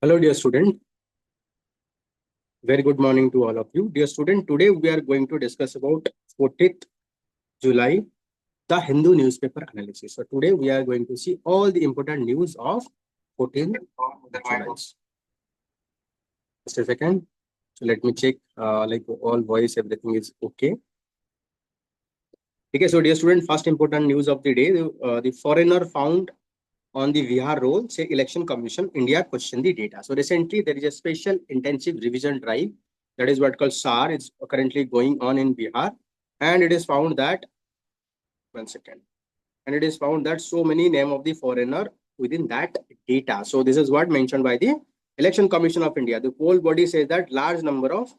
Hello, dear student. Very good morning to all of you. Dear student, today we are going to discuss about 14th July, the Hindu newspaper analysis. So today we are going to see all the important news of 14th July. Just a second. So let me check, like all voice, everything is okay. Okay, so dear student, first important news of the day, the foreigner found on the Bihar roll, say Election Commission, India question the data. So recently there is a special intensive revision drive, that is what called SAR, is currently going on in Bihar. And it is found that, one second, and it is found that so many name of the foreigner within that data. So this is what mentioned by the Election Commission of India. The whole body says that large number of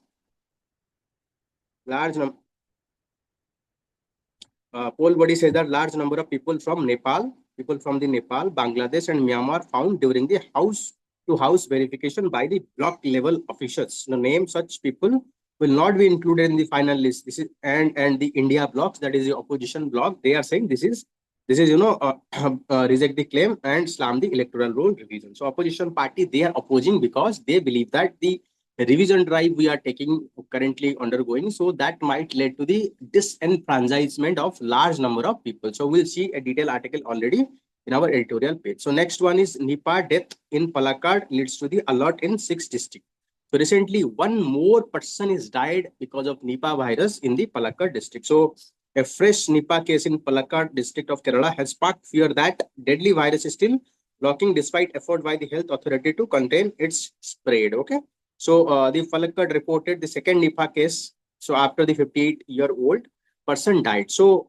people from Nepal, people from the Nepal, Bangladesh, and Myanmar found during the house-to-house verification by the block level officials. The name such people will not be included in the final list. This is and the India blocks, that is the opposition block. They are saying this is reject the claim and slam the electoral roll revision. So opposition party, they are opposing because they believe that the revision drive we are taking currently undergoing, so that might lead to the disenfranchisement of large number of people. So we'll see a detailed article already in our editorial page. So next one is Nipah death in Palakkad leads to the alert in 6 districts. So recently one more person is died because of Nipah virus in the Palakkad district. So a fresh Nipah case in Palakkad district of Kerala has sparked fear that deadly virus is still lurking despite effort by the health authority to contain its spread. Okay. So the Palakkad reported the second Nipah case. So after the 58-year-old person died. So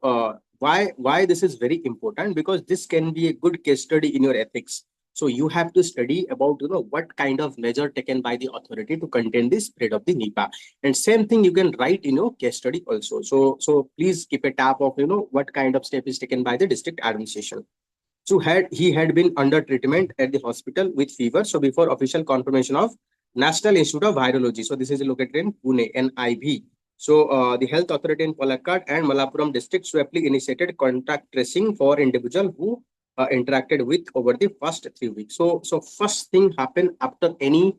why this is very important? Because this can be a good case study in your ethics. So you have to study about what kind of measure taken by the authority to contain the spread of the Nipah. And same thing you can write in your case study also. So please keep a tab of what kind of step is taken by the district administration. So he had been under treatment at the hospital with fever. So before official confirmation of National Institute of Virology. So this is located in Pune, NIV. So the health authority in Palakkad and Malappuram district swiftly initiated contact tracing for individual who interacted with over the first 3 weeks. So first thing happened after any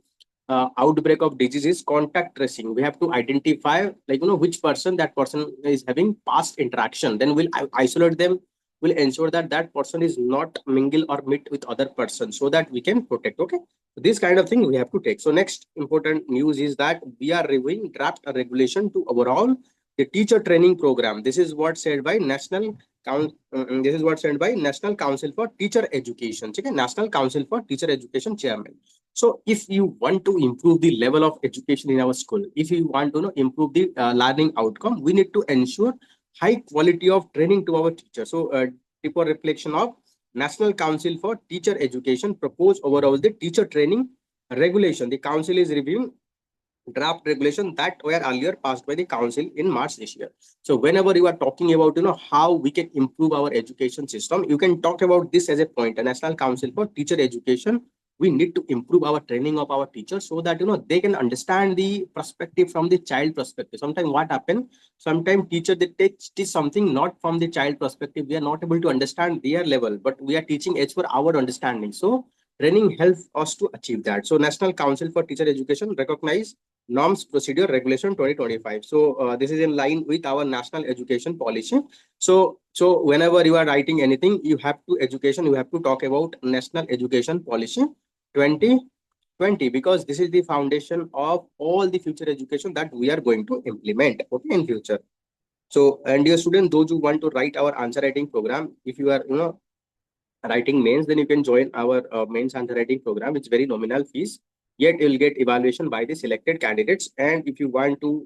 outbreak of disease is contact tracing. We have to identify which person that person is having past interaction. Then we'll isolate them, will ensure that that person is not mingle or meet with other persons, so that we can protect. Okay, so this kind of thing we have to take. So next important news is that we are reviewing draft a regulation to overall the teacher training program. This is what said by National Council for Teacher Education. Okay, National Council for Teacher Education chairman. So if you want to improve the level of education in our school, if you want to improve the learning outcome, we need to ensure high quality of training to our teachers. So deeper reflection of National Council for Teacher Education proposed overall the teacher training regulation. The council is reviewing draft regulation that were earlier passed by the council in March this year. So whenever you are talking about how we can improve our education system, you can talk about this as a point. A National Council for Teacher Education, we need to improve our training of our teachers so that they can understand the perspective from the child perspective. Sometimes what happens, sometimes teacher they teach something not from the child perspective. We are not able to understand their level, but we are teaching as per our understanding. So training helps us to achieve that. So National Council for Teacher Education recognize norms procedure regulation 2025. So this is in line with our national education policy. So whenever you are writing anything, you have to talk about national education policy 2020, because this is the foundation of all the future education that we are going to implement, okay, in future. So, and dear student, those who want to write our answer writing program, if you are writing mains, then you can join our mains answer writing program. It's very nominal fees, yet you'll get evaluation by the selected candidates. And if you want to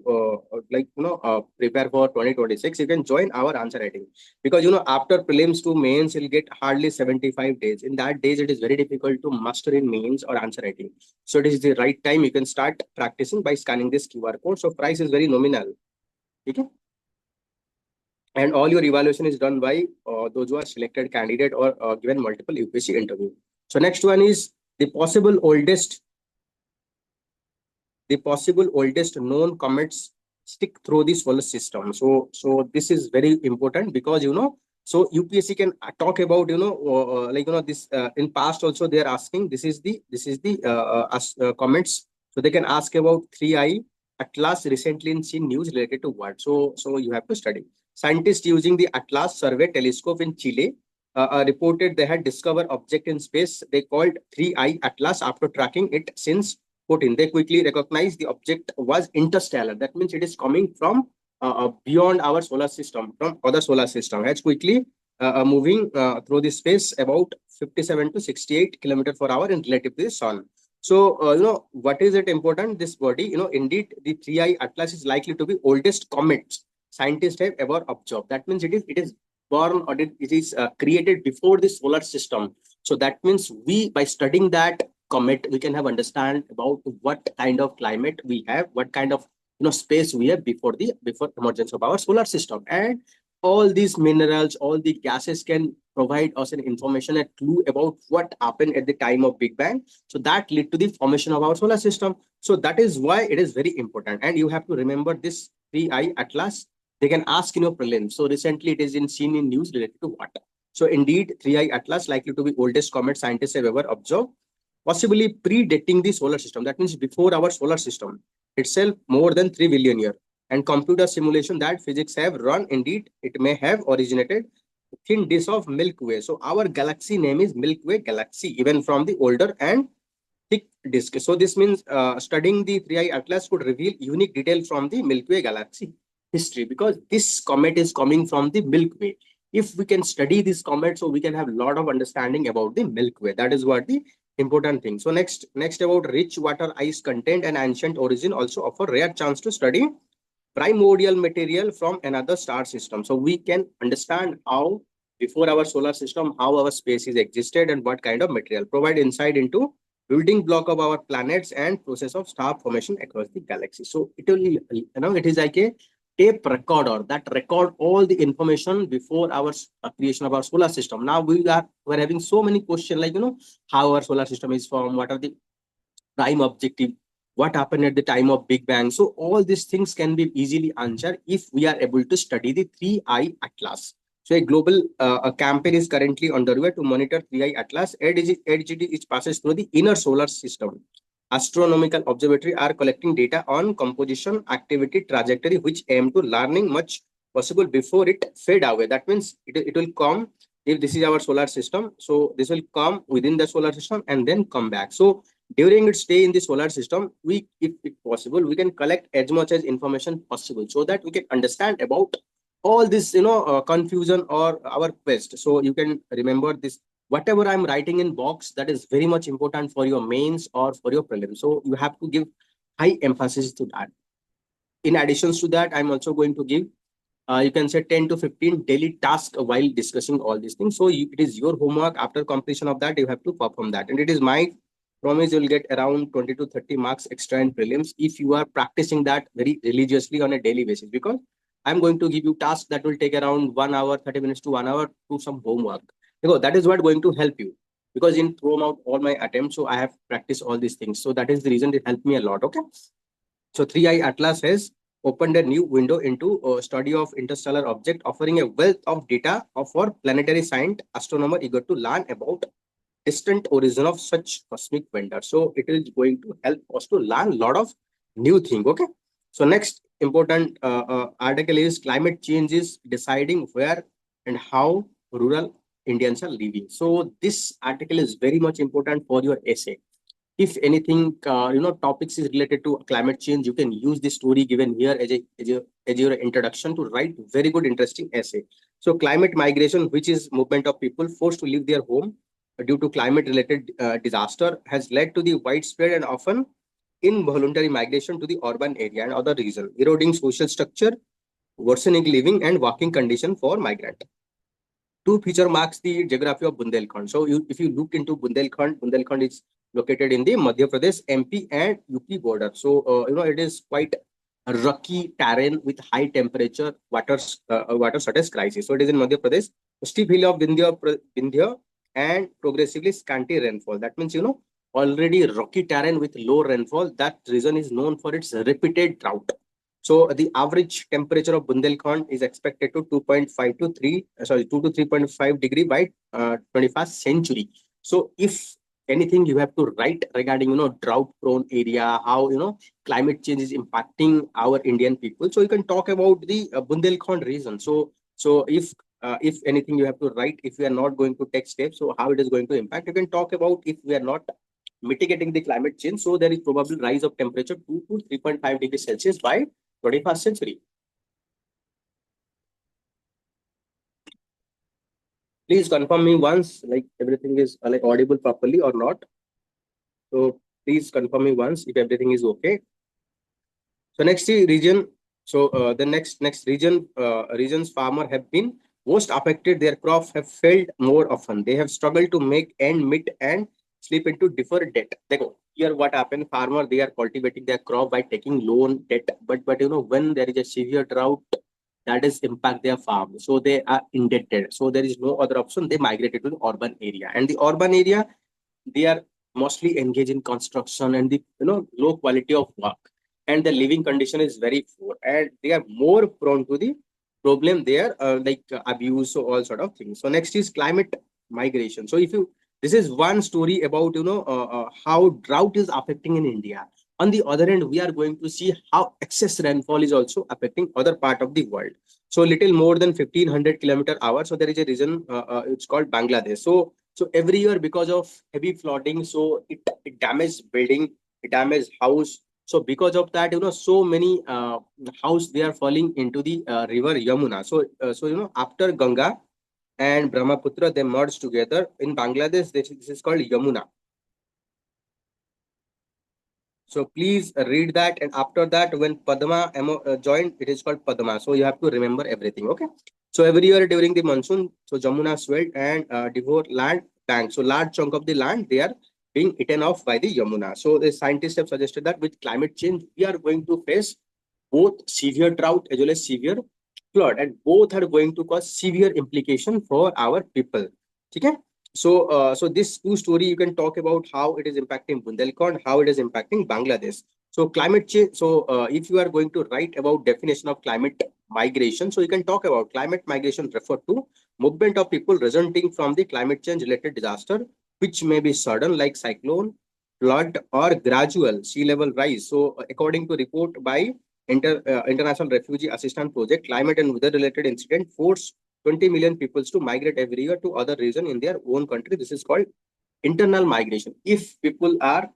prepare for 2026, you can join our answer writing, because after prelims to mains you'll get hardly 75 days. In that days it is very difficult to master in mains or answer writing. So it is the right time you can start practicing by scanning this QR code. So price is very nominal. Okay, and all your evaluation is done by those who are selected candidate or given multiple UPSC interview. So next one is the possible oldest known comets stick through the solar system. So this is very important, because So UPSC can talk about, this in past also they are asking. This is the comments. So they can ask about 3I Atlas recently in seen news related to what. So you have to study. Scientists using the Atlas Survey telescope in Chile reported they had discovered object in space they called 3I Atlas after tracking it since 14. They quickly recognized the object was interstellar. That means it is coming from beyond our solar system, from other solar system. Has quickly moving through the space about 57 to 68 kilometer per hour in relative to the sun. So, what is it important? This body, indeed, the 3I Atlas is likely to be oldest comet scientists have ever observed. That means it is born, or it is created before the solar system. So that means we, by studying that comet, we can have understand about what kind of climate we have, what kind of space we have before emergence of our solar system. And all these minerals, all the gases can provide us an information, a clue about what happened at the time of Big Bang. So that led to the formation of our solar system. So that is why it is very important. And you have to remember this 3I Atlas. They can ask in your prelims. So recently it is seen in news related to water. So indeed, 3I Atlas likely to be oldest comet scientists have ever observed, possibly predating the solar system. That means before our solar system itself, more than 3 billion years. And computer simulation that physics have run, indeed, it may have originated thin disk of Milky Way. So our galaxy name is Milky Way galaxy, even from the older and thick disk. So this means studying the 3I Atlas could reveal unique detail from the Milky Way galaxy history, because this comet is coming from the Milky Way. If we can study this comet, so we can have a lot of understanding about the Milky Way. That is what the important thing. So next about rich water ice content and ancient origin also offer rare chance to study primordial material from another star system. So we can understand how before our solar system, how our species existed and what kind of material. Provide insight into building block of our planets and process of star formation across the galaxy. So it will, it is like a tape recorder that record all the information before our creation of our solar system. Now we're having so many questions like, how our solar system is formed, what are the prime objective, what happened at the time of Big Bang. So all these things can be easily answered if we are able to study the 3I Atlas. So a global a campaign is currently underway to monitor 3I Atlas. ADGT is passes through the inner solar system. Astronomical observatory are collecting data on composition, activity, trajectory, which aim to learning much possible before it fade away. That means it will come, if this is our solar system. So this will come within the solar system and then come back. So during its stay in the solar system, we, if possible, we can collect as much as information possible so that we can understand about all this, confusion or our quest. So you can remember this, whatever I'm writing in box, that is very much important for your mains or for your prelims. So you have to give high emphasis to that. In addition to that, I'm also going to give, you can say 10 to 15 daily tasks while discussing all these things. So it is your homework. After completion of that, you have to perform that. And it is my promise you'll get around 20 to 30 marks extra in prelims if you are practicing that very religiously on a daily basis, because I'm going to give you tasks that will take around 1 hour, 30 minutes to 1 hour to some homework. Because that is what going to help you. Because in throughout all my attempts, so I have practiced all these things. So that is the reason it helped me a lot. Okay. So 3I Atlas has opened a new window into study of interstellar object, offering a wealth of data for planetary science astronomer eager to learn about distant origin of such cosmic vendors. So it is going to help us to learn a lot of new thing. Okay. So next important article is climate change is deciding where and how rural Indians are living. So this article is very much important for your essay. If anything, topics is related to climate change, you can use the story given here as your introduction to write very good, interesting essay. So climate migration, which is movement of people forced to leave their home due to climate related disaster, has led to the widespread and often involuntary migration to the urban area and other regions, eroding social structure, worsening living and working condition for migrant. Two feature marks the geography of Bundelkhand. So if you look into Bundelkhand is located in the Madhya Pradesh, MP and UP border. So it is quite a rocky terrain with high temperature, water shortage crisis. So it is in Madhya Pradesh. Steep hill of Vindhya and progressively scanty rainfall. That means already rocky terrain with low rainfall. That region is known for its repeated drought. So the average temperature of Bundelkhand is expected to 2.5 to 3, 2 to 3.5 degree by 21st century. So if anything you have to write regarding, drought prone area, how, climate change is impacting our Indian people. So you can talk about the Bundelkhand region. So if anything you have to write, if we are not going to take steps, so how it is going to impact, you can talk about if we are not mitigating the climate change. So there is probable rise of temperature 2 to 3.5 degrees Celsius by 21st century. Please confirm me once, like everything is like audible properly or not. So please confirm me once if everything is okay. So next region. So the next regions farmer have been most affected. Their crops have failed more often. They have struggled to make end meet and slip into deferred debt. They go here. What happened? Farmer, they are cultivating their crop by taking loan debt. But when there is a severe drought, that is impact their farm. So they are indebted. So there is no other option. They migrated to the urban area, and the urban area, they are mostly engaged in construction and the low quality of work, and the living condition is very poor, and they are more prone to the problem there, like abuse, so all sort of things. So next is climate migration. So if you this is one story about how drought is affecting in India. On the other hand, we are going to see how excess rainfall is also affecting other part of the world. So little more than 1500 km/h. So there is a reason, it's called Bangladesh. So every year, because of heavy flooding, so it damaged building, it damaged house. So because of that, so many house, they are falling into the river Yamuna. So after Ganga and Brahmaputra, they merged together in Bangladesh. This is called Yamuna. So please read that. And after that, when Padma joined, it is called Padma. So you have to remember everything. Okay. So every year during the monsoon, so Jamuna swelled and devoured land bank. So large chunk of the land, they are being eaten off by the Yamuna. So the scientists have suggested that with climate change, we are going to face both severe drought as well as severe flood, and both are going to cause severe implication for our people. Okay. So this two story you can talk about how it is impacting Bundelkhand, how it is impacting Bangladesh. So climate change. So if you are going to write about definition of climate migration, so you can talk about climate migration refer to movement of people resulting from the climate change related disaster, which may be sudden like cyclone, flood, or gradual sea level rise. So according to report by International Refugee Assistance Project, climate and weather related incident force 20 million people to migrate every year to other region in their own country. This is called internal migration. If people are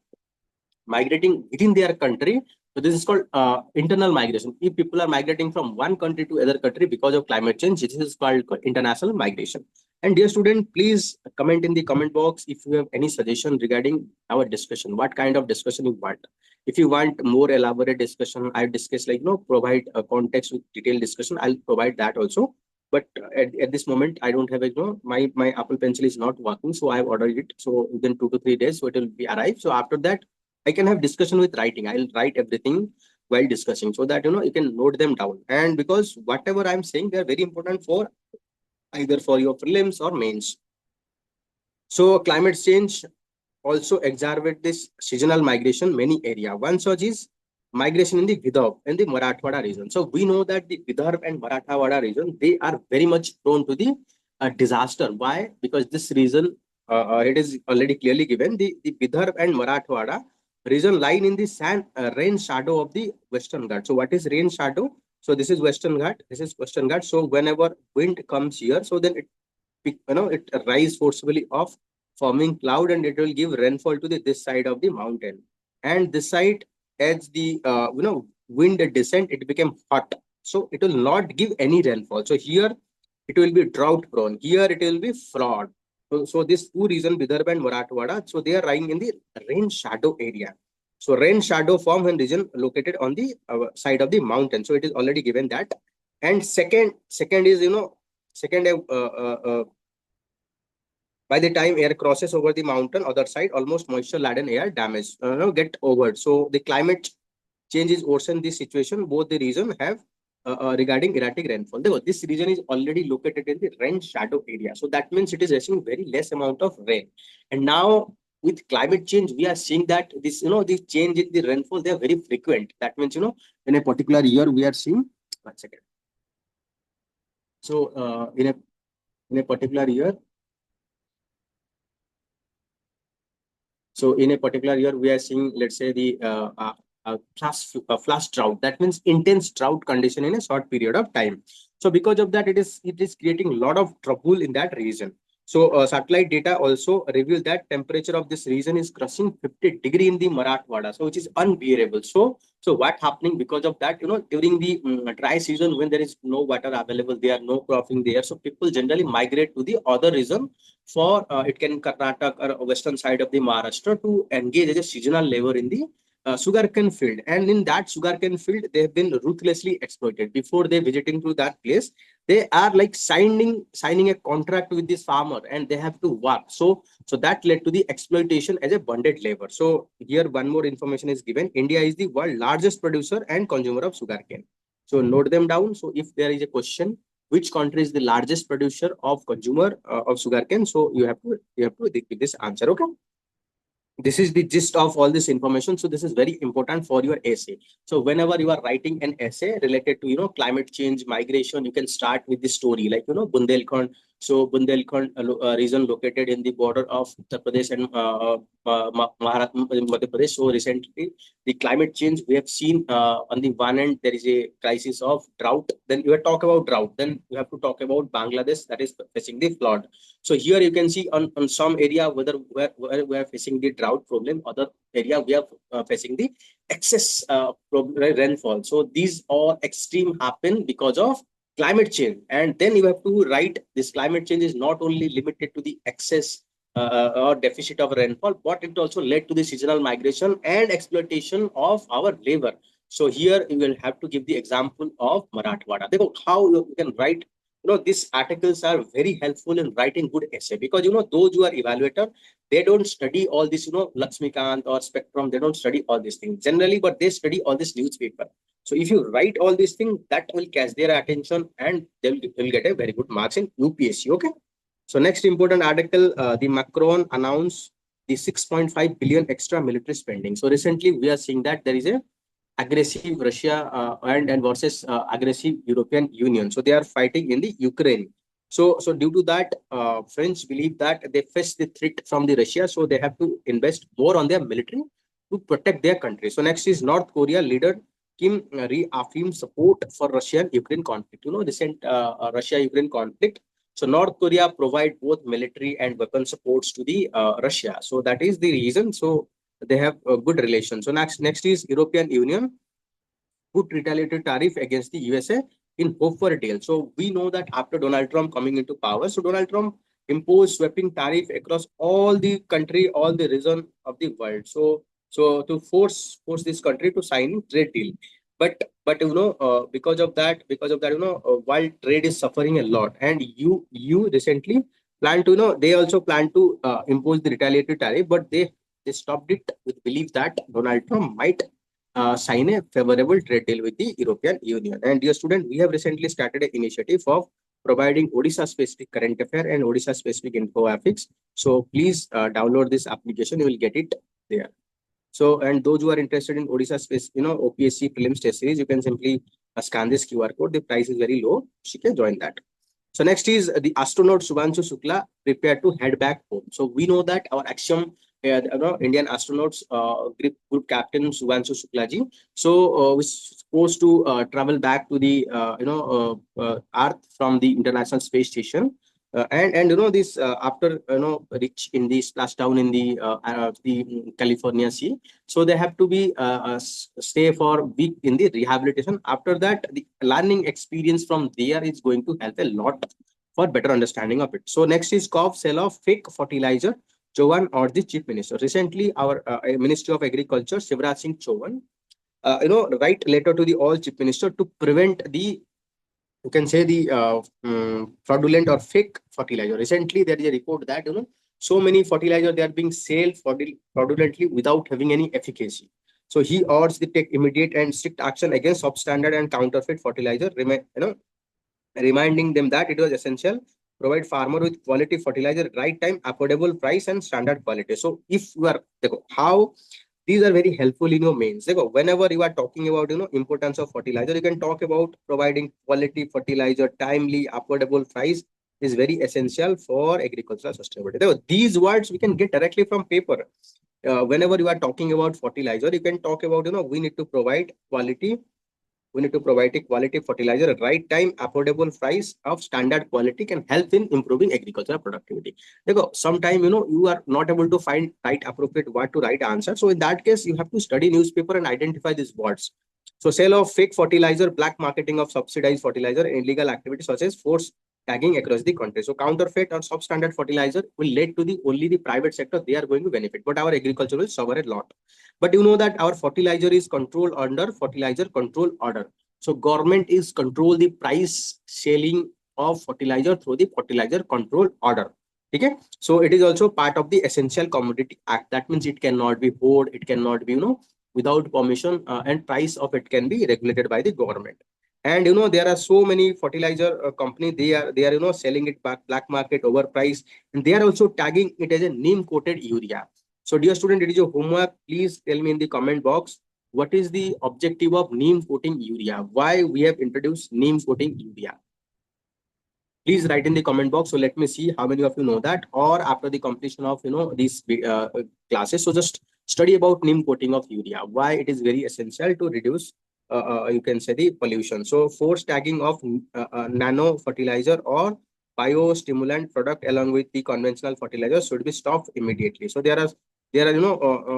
migrating within their country, so this is called internal migration. If people are migrating from one country to other country because of climate change, this is called international migration. And dear student, please comment in the comment box if you have any suggestion regarding our discussion. What kind of discussion you want? If you want more elaborate discussion, I discuss like provide a context with detailed discussion. I'll provide that also. But at this moment, I don't have my Apple Pencil is not working, so I have ordered it. So within 2 to 3 days, so it will be arrived. So after that, I can have discussion with writing. I'll write everything while discussing so that you can note them down. And because whatever I'm saying, they are very important for either for your prelims or mains. So climate change also exacerbate this seasonal migration many area. One such is migration in the Vidarbha and the Marathwada region. So we know that the Vidarbha and Marathwada region, they are very much prone to the disaster. Why? Because this region, it is already clearly given, the Vidarbha and Marathwada region line in the rain shadow of the Western Ghat. So what is rain shadow? So this is Western Ghat, this is Western Ghat. So whenever wind comes here, so then it rise forcibly off, forming cloud, and it will give rainfall to this side of the mountain. And this side, as the wind descent, it became hot, so it will not give any rainfall. So here it will be drought prone, here it will be fraud. So this two reason, Vidarbha and Marathwada, so they are lying in the rain shadow area. So rain shadow form when region located on the side of the mountain. So it is already given that. And second is second by the time air crosses over the mountain other side, almost moisture laden air damage get over. So the climate change is worsen this situation. Both the region have regarding erratic rainfall. This region is already located in the rain shadow area, so that means it is receiving very less amount of rain. And now with climate change, we are seeing that this, the change in the rainfall, they are very frequent. That means, in a particular year, we are seeing, one second. So, in a particular year, so in a particular year, we are seeing, let's say, the flash drought. That means intense drought condition in a short period of time. So because of that, it is creating a lot of trouble in that region. So satellite data also reveal that temperature of this region is crossing 50 degree in the Marathwada, so which is unbearable. So what happening because of that? During the dry season, when there is no water available, there are no cropping there. So people generally migrate to the other region for it can Karnataka or western side of the Maharashtra to engage as a seasonal labor in the sugarcane field. And in that sugarcane field, they have been ruthlessly exploited. Before they visiting to that place, they are like signing a contract with this farmer, and they have to work. So that led to the exploitation as a bonded labor. So here one more information is given. India is the world largest producer and consumer of sugarcane. So note them down. So if there is a question, which country is the largest producer of consumer of sugarcane? So you have to give this answer. Okay. This is the gist of all this information. So this is very important for your essay. So whenever you are writing an essay related to climate change, migration, you can start with the story like Bundelkhand. So Bundelkhand region located in the border of Uttar Pradesh and Madhya Pradesh. So recently the climate change we have seen, on the one end there is a crisis of drought. Then you have talk about drought. Then you have to talk about Bangladesh that is facing the flood. So here you can see on some area where we are facing the drought problem, other area we are facing the excess rainfall. So these all extreme happen because of climate change. And then you have to write this climate change is not only limited to the excess or deficit of rainfall, but it also led to the seasonal migration and exploitation of our labor. So here you will have to give the example of Marathwada. Therefore, how you can write, these articles are very helpful in writing good essay, because those who are evaluator, they don't study all this, Lakshmikant or Spectrum, they don't study all these things generally, but they study all this newspaper. So if you write all these things, that will catch their attention and they'll get a very good marks in UPSC. Okay. So next important article, the Macron announced the 6.5 billion extra military spending. So recently we are seeing that there is a aggressive Russia and versus aggressive European Union. So they are fighting in the Ukraine. So due to that, French believe that they face the threat from the Russia, so they have to invest more on their military to protect their country. So next is North Korea leader Kim reaffirmed support for Russian-Ukraine conflict. Recent Russia-Ukraine conflict. So North Korea provide both military and weapon supports to the Russia. So that is the reason. So they have a good relation. So next is European Union put retaliatory tariff against the USA in hope for a deal. So we know that after Donald Trump coming into power, so Donald Trump imposed sweeping tariff across all the country, all the region of the world. So to force this country to sign trade deal. But because of that, world trade is suffering a lot. And you recently plan to, they also plan to impose the retaliatory tariff, but they stopped it with belief that Donald Trump might sign a favorable trade deal with the European Union. And dear student, we have recently started an initiative of providing Odisha specific current affair and Odisha specific infographics. So please download this application. You will get it there. So, and those who are interested in Odisha space, OPSC Prelims Test Series, you can simply scan this QR code. The price is very low. She can join that. So next is the astronaut Subhanshu Shukla prepared to head back home. So we know that our Axiom, Indian astronauts group captain Subhanshu Shukla ji, so was supposed to travel back to the Earth from the International Space Station. And this after reach in the splashdown in the California Sea, so they have to be stay for a week in the rehabilitation. After that, the learning experience from there is going to help a lot for better understanding of it. So next is COP sell of fake fertilizer. Chauhan or the chief minister. Recently, our Ministry of Agriculture, Shivraj Singh Chauhan, write letter to the all chief minister to prevent the, you can say, the fraudulent or fake fertilizer. Recently there is a report that so many fertilizer they are being sold fraudulently without having any efficacy. So he urged to take immediate and strict action against substandard and counterfeit fertilizer, reminding them that it was essential provide farmer with quality fertilizer, right time, affordable price, and standard quality. So if you are, how these are very helpful in your mains. Whenever you are talking about importance of fertilizer, you can talk about providing quality fertilizer, timely, affordable price is very essential for agricultural sustainability. These words we can get directly from paper. Whenever you are talking about fertilizer, you can talk about we need to provide quality. We need to provide a quality fertilizer at right time, affordable price of standard quality can help in improving agricultural productivity. Sometime you are not able to find right appropriate word to right answer. So in that case, you have to study newspaper and identify these words. So sale of fake fertilizer, black marketing of subsidized fertilizer, illegal activities such as force tagging across the country. So counterfeit or substandard fertilizer will lead to the only the private sector, they are going to benefit, but our agriculture will suffer a lot. But you know that our fertilizer is controlled under fertilizer control order. So government is control the price selling of fertilizer through the fertilizer control order. Okay. So it is also part of the Essential Commodity Act. That means it cannot be hoard, it cannot be without permission, and price of it can be regulated by the government. And there are so many fertilizer company, they are selling it back black market overpriced, and they are also tagging it as a neem coated urea. So dear student, it is your homework. Please tell me in the comment box, what is the objective of neem coating urea? Why we have introduced neem coating urea? Please write in the comment box. So let me see how many of you know that, or after the completion of these classes. So just study about neem coating of urea. Why it is very essential to reduce you can say the pollution. So force tagging of nano fertilizer or biostimulant product along with the conventional fertilizer should be stopped immediately. So there are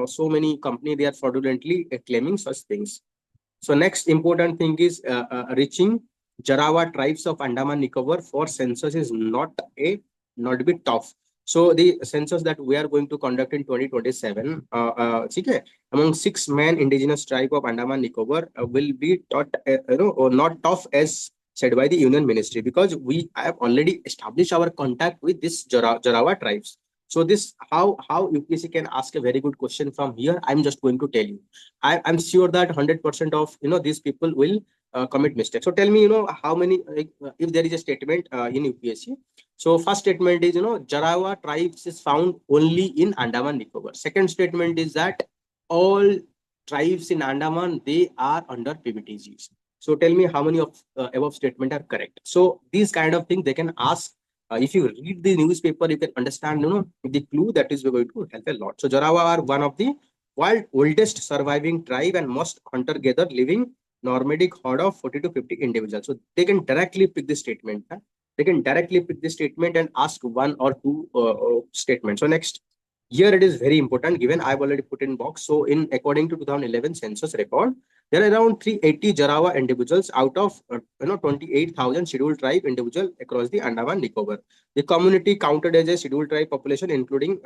so many company, they are fraudulently claiming such things. So next important thing is reaching Jarawa tribes of Andaman Nicobar for census is not be tough. So the census that we are going to conduct in 2027, okay, among 6 main indigenous tribe of Andaman Nicobar will be taught, or not tough as said by the Union Ministry, because we have already established our contact with this Jarawa tribes. So this how UPSC can ask a very good question from here. I'm just going to tell you. I'm sure that 100% of these people will commit mistakes. So tell me, how many, if there is a statement in UPSC. So first statement is, Jarawa tribes is found only in Andaman Nicobar. Second statement is that all tribes in Andaman, they are under PBTGs. So tell me how many of above statement are correct. So these kind of things they can ask. If you read the newspaper, you can understand, the clue that is going to help a lot. So Jarawa are one of the world oldest surviving tribe and most hunter-gatherer living nomadic horde of 40 to 50 individuals. So they can directly pick the statement. They can directly pick the statement and ask one or two statements. So next, here it is very important, given I've already put in box. So in according to 2011 census record, there are around 380 Jarawa individuals out of 28,000 scheduled tribe individual across the Andaman Nicobar. The community counted as a scheduled tribe population, including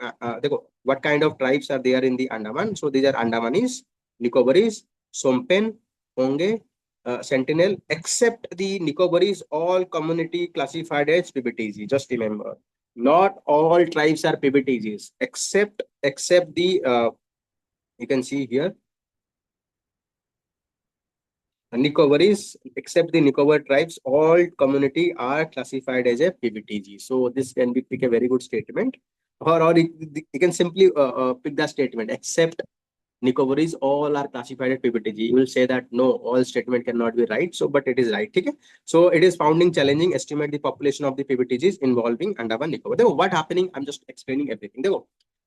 what kind of tribes are there in the Andaman. So these are Andamanis, Nicobaris, Sompen, Onge, Sentinel, except the Nicobaris, all community classified as PBTG. Just remember, not all tribes are PBTGs, except the you can see here Nicobaris, except the Nicobar tribes, all community are classified as a PBTG. So this can be pick a very good statement, or you can simply pick the statement except Nicobaris all are classified as PBTG. You will say that no, all statement cannot be right. So, but it is right. Okay. So it is founding challenging estimate the population of the PBTGs involving Andaman Nicobar. What happening? I'm just explaining everything.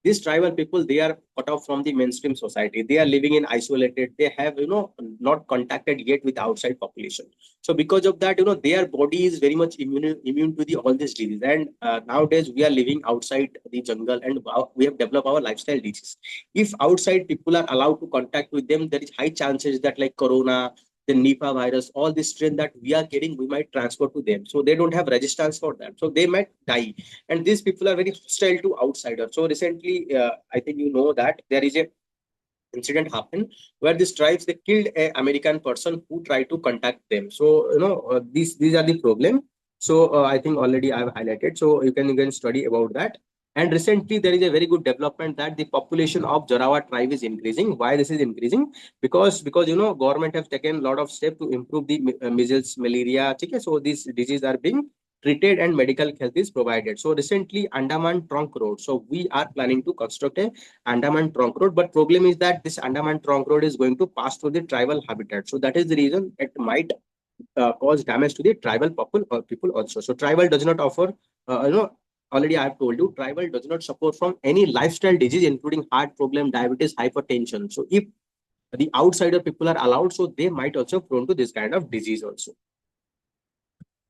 These tribal people, they are cut off from the mainstream society. They are living in isolated. They have not contacted yet with outside population. So because of that, their body is very much immune to the all these diseases. And nowadays we are living outside the jungle, and we have developed our lifestyle diseases. If outside people are allowed to contact with them, there is high chances that like corona, the Nipah virus, all this strain that we are getting, we might transfer to them. So they don't have resistance for that. So they might die. And these people are very hostile to outsiders. So recently, I think that there is a incident happened where these tribes, they killed an American person who tried to contact them. So these are the problem. So I think already I have highlighted. So you can study about that. And recently there is a very good development that the population of Jarawa tribe is increasing. Why this is increasing? Because government have taken a lot of steps to improve the measles, malaria. Okay, so these diseases are being treated and medical health is provided. So recently Andaman Trunk Road. So we are planning to construct a Andaman Trunk Road, but problem is that this Andaman Trunk Road is going to pass through the tribal habitat. So that is the reason it might cause damage to the tribal people also. So tribal does not offer, already I have told you, tribal does not suffer from any lifestyle disease, including heart problem, diabetes, hypertension. So if the outsider people are allowed, so they might also prone to this kind of disease also.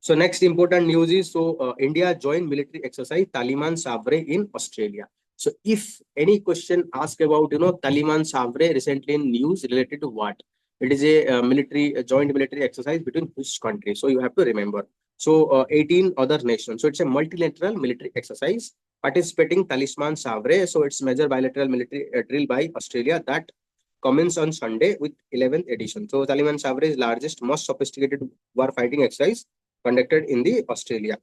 So next important news is, so India joined military exercise Taliban Sabre in Australia. So if any question asked about, Taliban Sabre recently in news related to what? It is a joint military exercise between which country? So you have to remember. So 18 other nations. So it's a multilateral military exercise participating Talisman Sabre. So it's major bilateral military drill by Australia that commence on Sunday with 11th edition. So Taliban Sabre is largest, most sophisticated war fighting exercise conducted in the Australia.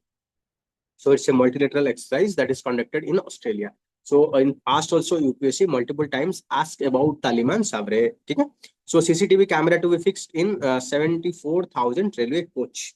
So it's a multilateral exercise that is conducted in Australia. So in past also UPSC multiple times asked about Taliban Sabre. Okay? So CCTV camera to be fixed in 74,000 railway coach.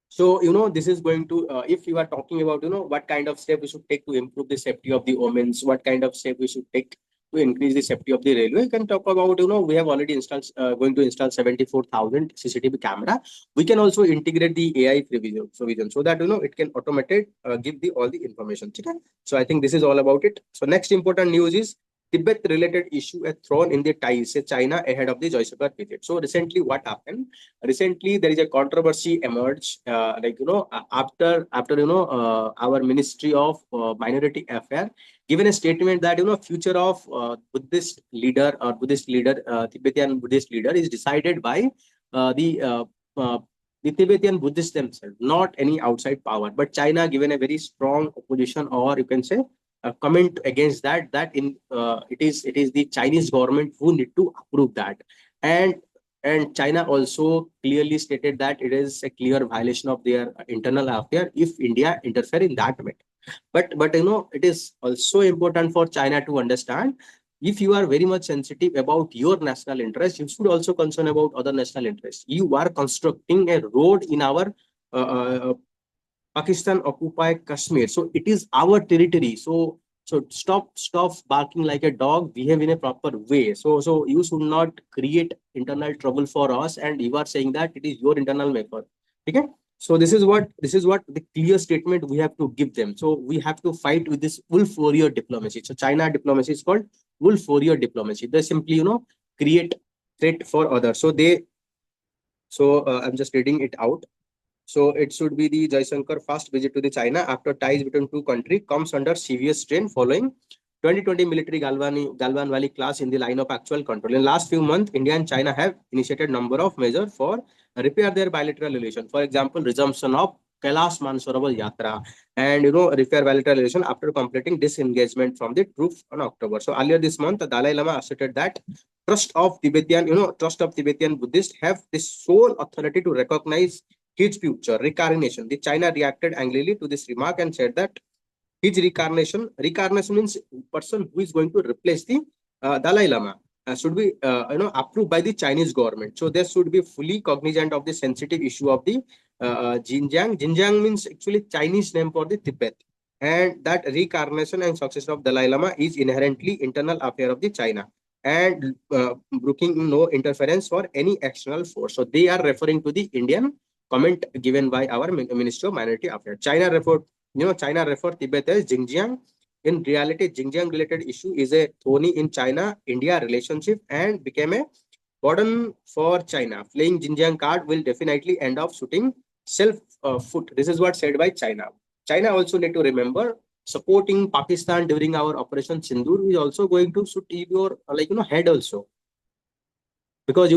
So, this is going to, if you are talking about, what kind of step we should take to improve the safety of the women, what kind of step we should take to increase the safety of the railway, you can talk about, we have already installed, going to install 74,000 CCTV camera. We can also integrate the AI provision so that, it can automated give all the information. Okay? So I think this is all about it. So next important news is Tibet-related issue is thrown in the ties, say China ahead of the Jaisakar visit. So recently, what happened? Recently, there is a controversy emerged, after our Ministry of Minority Affairs given a statement that future of Tibetan Buddhist leader is decided by the Tibetan Buddhists themselves, not any outside power. But China given a very strong opposition, or you can say comment against that it is the Chinese government who need to approve that, and China also clearly stated that it is a clear violation of their internal affairs if India interfere in that matter. But it is also important for China to understand, if you are very much sensitive about your national interest, you should also concern about other national interests. You are constructing a road in our Pakistan occupied Kashmir. So it is our territory. So stop barking like a dog. Behave in a proper way. So you should not create internal trouble for us. And you are saying that it is your internal matter. Okay. So this is what the clear statement we have to give them. So we have to fight with this wolf warrior diplomacy. So China diplomacy is called wolf warrior diplomacy. They simply create threat for others. I'm just reading it out. So it should be the Jaisankar first visit to the China after ties between two countries comes under serious strain following 2020 military Galwan Valley clash in the line of actual control. In last few months, India and China have initiated number of measures for repair their bilateral relation. For example, resumption of Kailash Mansarovar Yatra and repair bilateral relation after completing disengagement from the troops on October. So earlier this month, the Dalai Lama asserted that trust of Tibetan Buddhists have the sole authority to recognize his future reincarnation. The China reacted angrily to this remark and said that his reincarnation means person who is going to replace the Dalai Lama should be approved by the Chinese government. So there should be fully cognizant of the sensitive issue of the Xinjiang. Xinjiang means actually Chinese name for the Tibet, and that reincarnation and success of Dalai Lama is inherently internal affair of the China and brooking no interference for any external force. So they are referring to the Indian comment given by our Ministry of Minority Affairs. China referred Tibet as Xinjiang. In reality, Xinjiang related issue is a thorny in China-India relationship and became a burden for China. Playing Xinjiang card will definitely end up shooting self foot. This is what said by China. China also need to remember supporting Pakistan during our Operation Sindoor is also going to shoot your head also. Because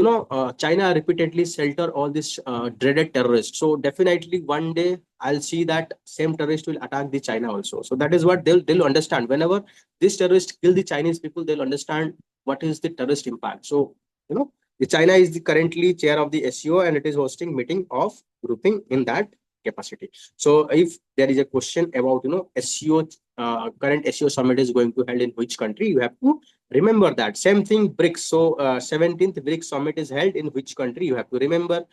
China repeatedly shelter all this dreaded terrorists. So definitely one day I'll see that same terrorist will attack the China also. So that is what they'll understand. Whenever this terrorist kill the Chinese people, they'll understand what is the terrorist impact. So the China is currently chair of the SCO and it is hosting meeting of grouping in that capacity. So if there is a question about SCO current SCO summit is going to held in which country, you have to remember that. Same thing BRICS. So 17th BRICS summit is held in which country, you have to remember.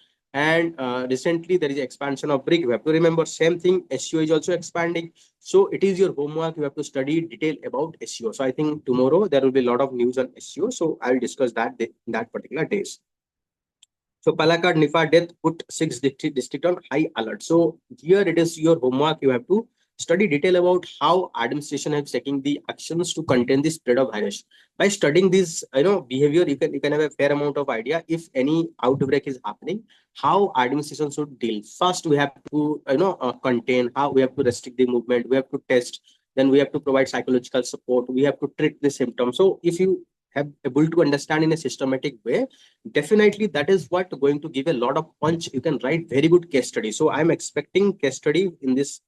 And recently there is expansion of BRIC. You have to remember same thing. SEO is also expanding. So it is your homework. You have to study detail about SEO. So I think tomorrow there will be a lot of news on SEO. So I'll discuss that that particular days. So Palakkad Nifah death put 6 district on high alert. So here it is your homework. You have to study detail about how administration is taking the actions to contain the spread of virus. By studying this, behavior, you can have a fair amount of idea if any outbreak is happening, how administration should deal. First, we have to contain. How we have to restrict the movement. We have to test. Then we have to provide psychological support. We have to treat the symptoms. So if you have able to understand in a systematic way, definitely that is what going to give a lot of punch. You can write very good case study. So I'm expecting case study in these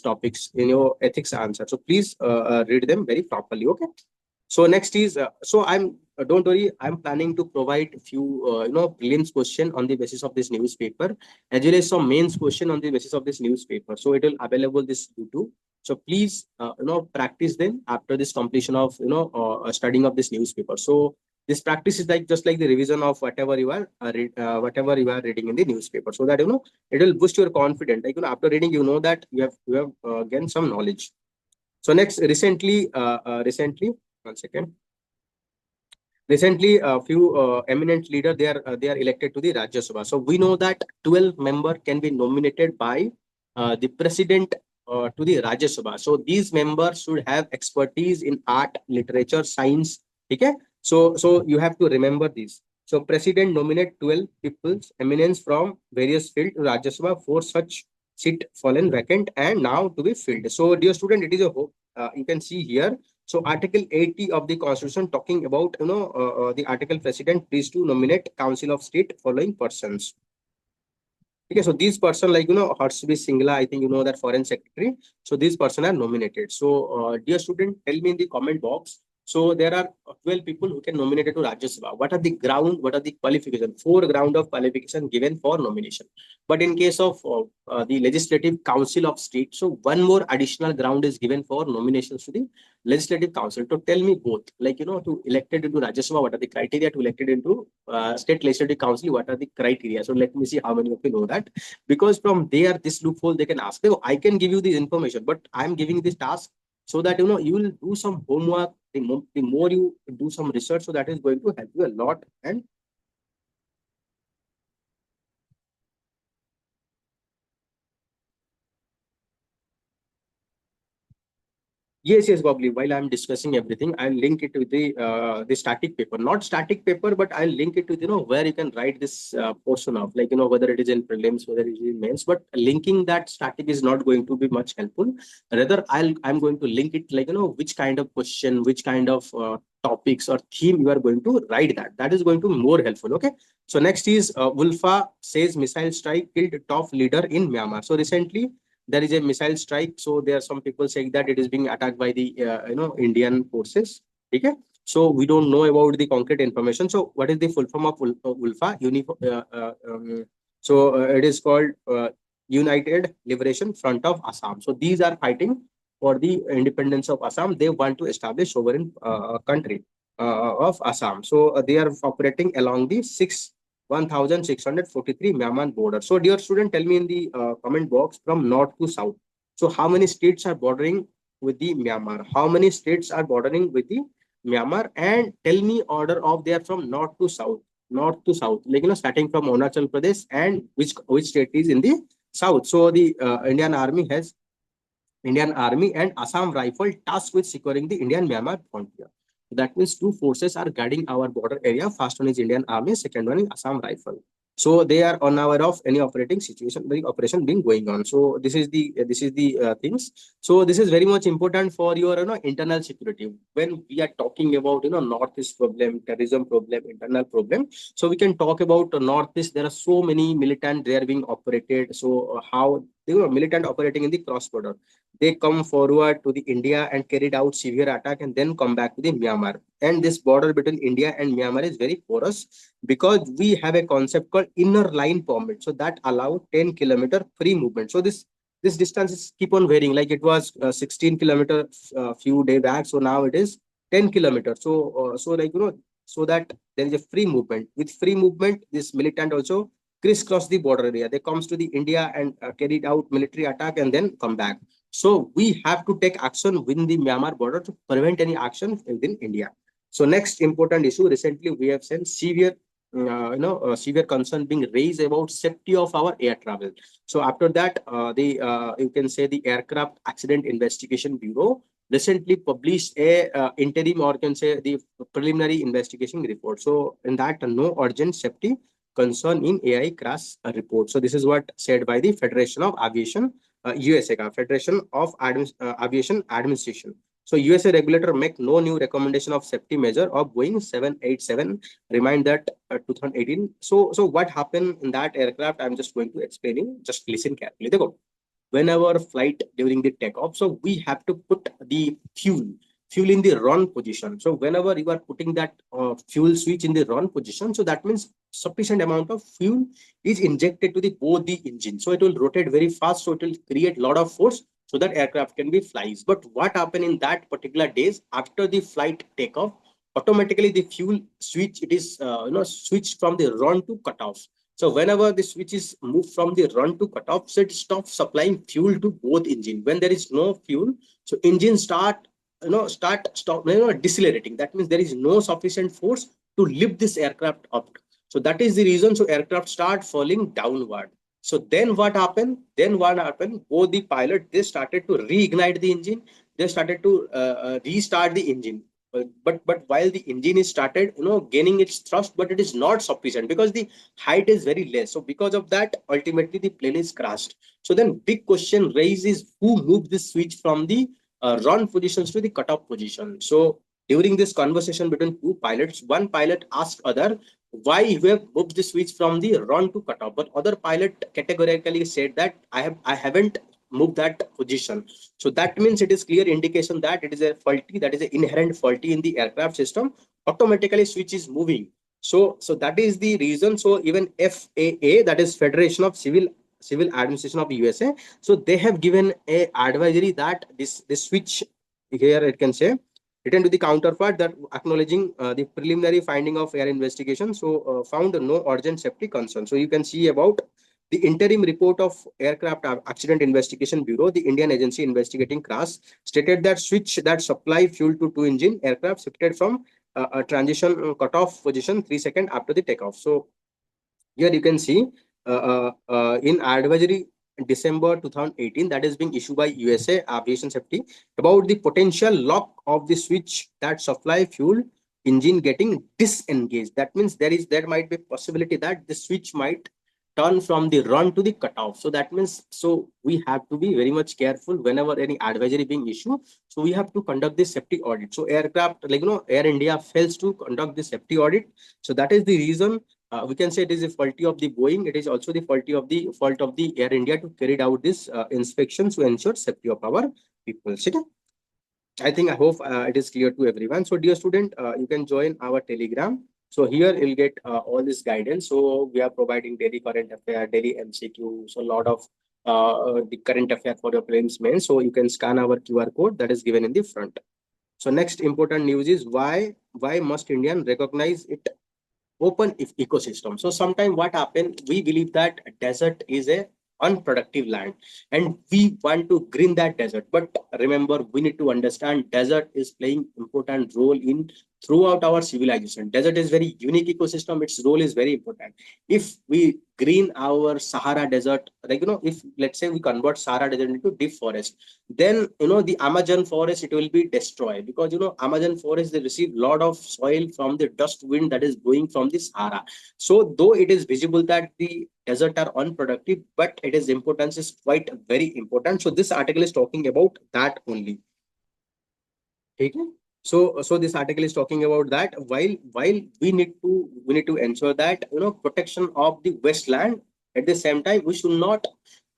topics in your ethics answer. So please read them very properly. Okay. So next is so I'm don't worry, I'm planning to provide few prelims question on the basis of this newspaper, as well as some mains question on the basis of this newspaper. So it will available this YouTube. So please practice them after this completion of studying of this newspaper. So this practice is like just like the revision of whatever you are whatever you are reading in the newspaper, so that it will boost your confidence. Like after reading, that you have gained some knowledge. So next, recently, one second. Recently, a few eminent leaders they are elected to the Rajya Sabha. So we know that 12 member can be nominated by the president to the Rajya Sabha. So these members should have expertise in art, literature, science. Okay. So you have to remember this. So president nominate 12 people eminence from various fields to Rajya Sabha for such seat fallen vacant and now to be filled. So dear student, it is a hope. You can see here. So Article 80 of the Constitution talking about the article president please to nominate Council of State following persons. Okay, so these person like Harshvi Singla, I think that foreign secretary. So these person are nominated. So dear student, tell me in the comment box. So there are 12 people who can nominate to Rajya Sabha. What are the ground? What are the qualification? 4 ground of qualification given for nomination. But in case of the Legislative Council of State, so one more additional ground is given for nominations to the Legislative Council. To tell me both, like to elected into Rajya Sabha, what are the criteria? To elected into State Legislative Council, what are the criteria? So let me see how many of you know that, because from there this loophole they can ask. I can give you this information, but I'm giving this task so that you will do some homework. The more you do some research, so that is going to help you a lot. And yes, Bobby. While I'm discussing everything, I'll link it with the static paper, not static paper, but I'll link it with where you can write this portion of, like whether it is in prelims, whether it is in mains. But linking that static is not going to be much helpful. Rather, I'm going to link it like which kind of question, which kind of topics or theme you are going to write that. That is going to be more helpful. Okay. So next is Wolfa says missile strike killed top leader in Myanmar. So recently there is a missile strike. So there are some people saying that it is being attacked by the Indian forces. Okay. So we don't know about the concrete information. So what is the full form of ULFA? It is called United Liberation Front of Assam. So these are fighting for the independence of Assam. They want to establish sovereign country of Assam. So they are operating along the 1643 Myanmar border. So dear student, tell me in the comment box from north to south. So how many states are bordering with the Myanmar? How many states are bordering with the Myanmar? And tell me order of they are from north to south. North to south, like starting from Arunachal Pradesh, and which state is in the south. So the Indian Army and Assam Rifle tasked with securing the Indian-Myanmar frontier. That means 2 forces are guarding our border area. First one is Indian Army, second one is Assam Rifle. So they are unaware of any operating situation, the operation being going on. So this is the things. So this is very much important for your internal security. When we are talking about northeast problem, terrorism problem, internal problem. So we can talk about northeast. There are so many militant they are being operated. So how they were militant operating in the cross border. They come forward to the India and carried out severe attack and then come back to the Myanmar. And this border between India and Myanmar is very porous because we have a concept called inner line permit. So that allow 10-kilometer free movement. So this distance is keep on varying. Like it was 16 kilometers a few days back. So now it is 10 kilometers. So like so that there is a free movement. With free movement, this militant also crisscross the border area. They comes to the India and carried out military attack and then come back. So we have to take action within the Myanmar border to prevent any action within India. So next important issue, recently we have seen severe severe concern being raised about safety of our air travel. So after that, the you can say the Aircraft Accident Investigation Bureau recently published a interim, or can say the preliminary investigation report. So in that, no urgent safety concern in AI crash report. So this is what said by the Federation of Aviation, USA, Federation of Aviation Administration. So USA regulator make no new recommendation of safety measure of Boeing 787. Remind that 2018. So what happened in that aircraft? I'm just going to explain you. Just listen carefully. Dekho, whenever flight during the takeoff, so we have to put the fuel in the run position. So whenever you are putting that fuel switch in the run position, so that means sufficient amount of fuel is injected to the both the engine. So it will rotate very fast. So it will create a lot of force so that aircraft can be flies. But what happened in that particular days after the flight takeoff? Automatically the fuel switch, it is switched from the run to cut off. So whenever the switch is moved from the run to cut off, so it stops supplying fuel to both engine. When there is no fuel, so engine stop decelerating. That means there is no sufficient force to lift this aircraft up. So that is the reason. So aircraft start falling downward. So then what happened? Both the pilot, they started to reignite the engine. They started to restart the engine. But while the engine is started, gaining its thrust, but it is not sufficient because the height is very less. So because of that, ultimately the plane is crashed. So then big question raised is who moved this switch from the run positions to the cutoff position. So during this conversation between two pilots, one pilot asked other why you have moved the switch from the run to cutoff, but other pilot categorically said that I haven't moved that position. So that means it is clear indication that it is a faulty, that is an inherent faulty in the aircraft system. Automatically switch is moving. So that is the reason. So even FAA, that is Federation of Civil Administration of USA, so they have given a advisory that this switch here, it can say written to the counterpart that acknowledging the preliminary finding of air investigation, so found no urgent safety concern. So you can see about the interim report of Aircraft Accident Investigation Bureau, the Indian agency investigating crash, stated that switch that supply fuel to two engine aircraft shifted from a transition cutoff position 3 seconds after the takeoff. So here you can see in advisory December 2018 that is being issued by USA Aviation Safety about the potential lock of the switch that supply fuel engine getting disengaged. That means there might be possibility that the switch might turn from the run to the cutoff. So that means, so we have to be very much careful whenever any advisory being issued. So we have to conduct the safety audit. So aircraft, Air India fails to conduct the safety audit. So that is the reason we can say it is a faulty of the Boeing. It is also the fault of the Air India to carry out this inspection to ensure safety of our people. I hope it is clear to everyone. So dear student, you can join our Telegram. So here you'll get all this guidance. So we are providing daily current affair, daily MCQ. So a lot of the current affair for your prelims mains. So you can scan our QR code that is given in the front. So next important news is why must Indian recognize it open ecosystem. So sometimes what happens, we believe that desert is a unproductive land and we want to green that desert. But remember, we need to understand desert is playing important role in throughout our civilization. Desert is very unique ecosystem. Its role is very important. If we green our Sahara desert, if let's say we convert Sahara desert into deep forest, then the Amazon forest, it will be destroyed because Amazon forest, they receive lot of soil from the dust wind that is blowing from the Sahara. So though it is visible that the desert are unproductive, but its importance is quite very important. So this article is talking about that only. Okay. So this article is talking about that while we need to ensure that protection of the wasteland. At the same time, we should not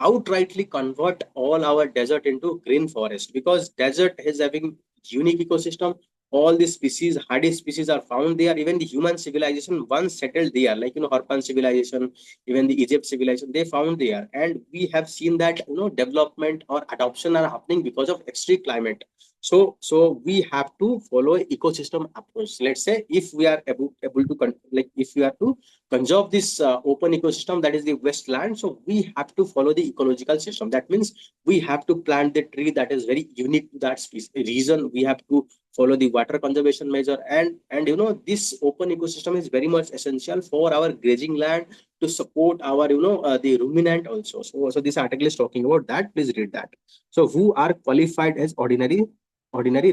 outrightly convert all our desert into green forest because desert is having unique ecosystem. all the species, hardy species are found there. Even the human civilization once settled there, like Harappan civilization, even the Egypt civilization, they found there. And we have seen that development or adoption are happening because of extreme climate. So we have to follow ecosystem approach. Let's say if we are able to like if we are to conserve this open ecosystem, that is the wasteland, so we have to follow the ecological system. That means we have to plant the tree that is very unique to that species reason. We have to follow the water conservation measure, and this open ecosystem is very much essential for our grazing land, to support our the ruminant also. So this article is talking about that. Please read that. So who are qualified as ordinary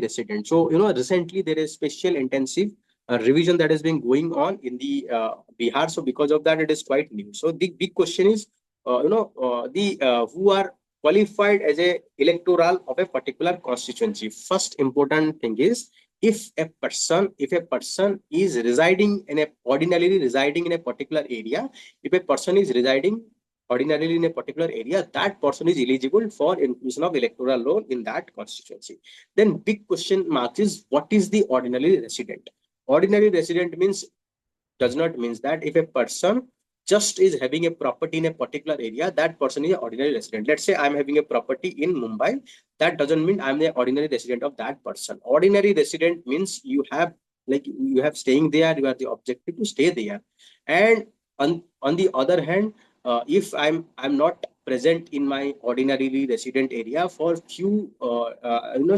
residents? So recently there is special intensive revision that has been going on in the Bihar. So because of that, it is quite new. So the big question is, the who are qualified as a electoral of a particular constituency. First important thing is, if a person is residing in a ordinarily residing in a particular area, if a person is residing ordinarily in a particular area, that person is eligible for inclusion of electoral roll in that constituency. Then big question mark is, what is the ordinary resident? Ordinary resident means, does not means that if a person just is having a property in a particular area, that person is an ordinary resident. Let's say I'm having a property in Mumbai, that doesn't mean I'm the ordinary resident of that person. Ordinary resident means you have staying there, you are the objective to stay there. And on the other hand, if I'm not present in my ordinarily resident area for few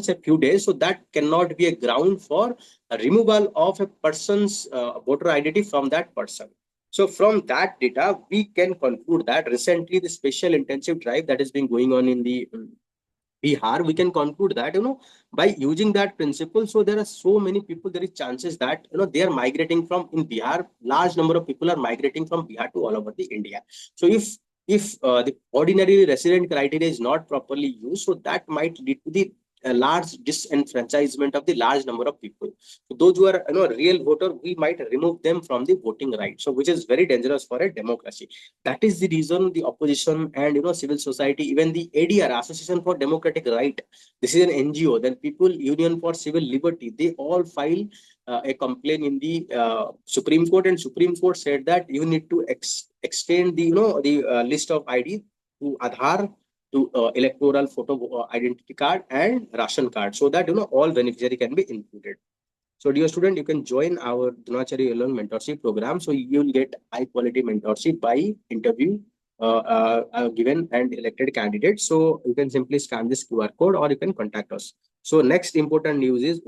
say few days, so that cannot be a ground for a removal of a person's voter identity from that person. So from that data, we can conclude that recently the special intensive drive that has been going on in the Bihar, we can conclude that by using that principle, so there are so many people, there is chances that they are migrating from in Bihar. Large number of people are migrating from Bihar to all over the India. So if the ordinary resident criteria is not properly used, so that might lead to the large disenfranchisement of the large number of people. So those who are real voter, we might remove them from the voting right. So which is very dangerous for a democracy. That is the reason the opposition and civil society, even the ADR, Association for Democratic Right, this is an NGO, then People Union for Civil Liberty, they all file a complaint in the Supreme Court, and Supreme Court said that you need to extend the the list of ID to Aadhaar, to electoral photo identity card and ration card, so that all beneficiary can be included. So dear student, you can join our Dronacharya Alone mentorship program. So you will get high quality mentorship by interview given and elected candidates. So you can simply scan this QR code or you can contact us. So next important news is